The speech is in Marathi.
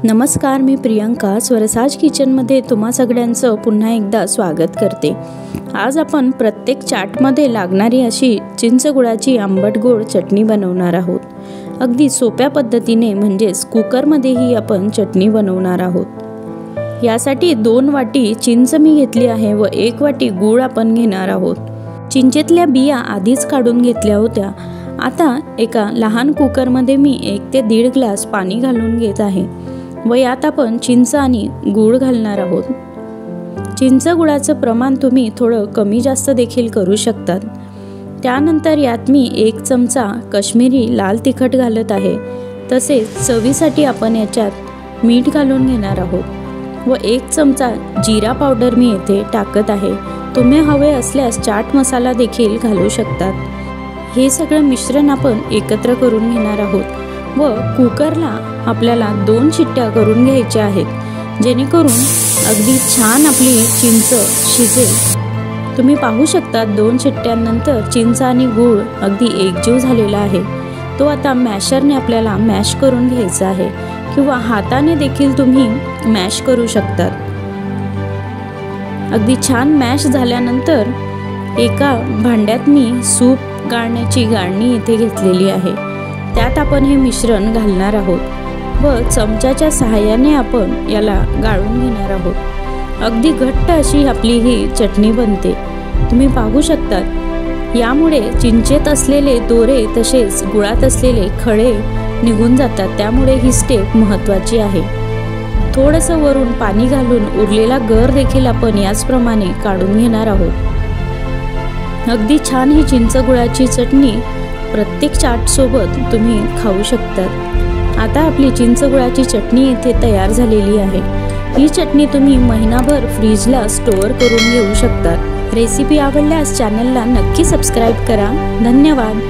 नमस्कार, मी प्रियंका स्वरसाज किचनमध्ये तुम्हा सगळ्यांचं पुन्हा एकदा स्वागत करते। आज आपण प्रत्येक चाटमध्ये लागणारी अशी चिंचगुळाची आंबट गोड चटणी बनवणार आहोत। अगदी सोप्या पद्धतीने म्हणजेच कुकरमध्येही आपण चटणी बनवणार आहोत। यासाठी 2 वाटी चिंच मी घेतली आहे व 1 वाटी गूळ आपण घेणार आहोत। चिंचेतल्या बिया आधीच काढून घेतल्या होत्या। आता एका लहान कुकरमध्ये मी 1 ते 1.5 ग्लास पाणी घालून घेत आहे व यात आपण चिंच आणि गूळ घालणार आहोत। चिंच गुळाचं प्रमाण तुम्ही थोडं कमी जास्त देखील करू शकतात। त्यानंतर यात मी 1 चमचा काश्मीरी लाल तिखट घालत आहे। तसेच चवीसाठी आपण याच्यात मीठ घालून घेणार आहोत व 1 चमचा जिरा पावडर मी येथे टाकत आहे। तुम्ही हवे असल्यास चाट मसाला देखील घालू शकतात। हे सगळं मिश्रण आपण एकत्र करून घेणार आहोत व कुकरला आपल्याला 2 शिट्ट्या करून घ्यायच्या आहेत, जेणेकरून अगदी छान आपली चिंच शिजेल। तुम्ही पाहू शकता 2 शिट्ट्यांनंतर चिंच आणि गूळ अगदी एकजीव झालेला आहे। तो आता मॅशरने आपल्याला मॅश करून घ्यायचा आहे किंवा हाताने देखील तुम्ही मॅश करू शकतात। अगदी छान मॅश झाल्यानंतर एका भांड्यात मी सूप गाळण्याची गाळणी इथे घेतलेली आहे। त्यात आपण हे मिश्रण घालणार आहोत व चमच्याच्या सहाय्याने आपण याला गाळून घेणार आहोत। अगदी घट्ट अशी आपली ही चटणी बनते। तुम्ही पाहू शकता यामुळे चिंचेत असलेले दोरे तसेच गुळात असलेले खळे निघून जातात। त्यामुळे ही स्टेप महत्त्वाची आहे। थोडंसं वरून पाणी घालून उरलेला गर देखील आपण याचप्रमाणे काढून घेणार आहोत। अगदी छान ही चिंच गुळाची चटणी प्रत्येक चाट सोबत तुम्ही खाऊ शकता। आता आपली चिंच गुळाची चटणी इथे तयार झालेली आहे। ही चटणी तुम्ही महिनाभर फ्रीजला स्टोअर करून घेऊ शकता। रेसिपी आवडल्यास चॅनलला नक्की सबस्क्राइब करा। धन्यवाद।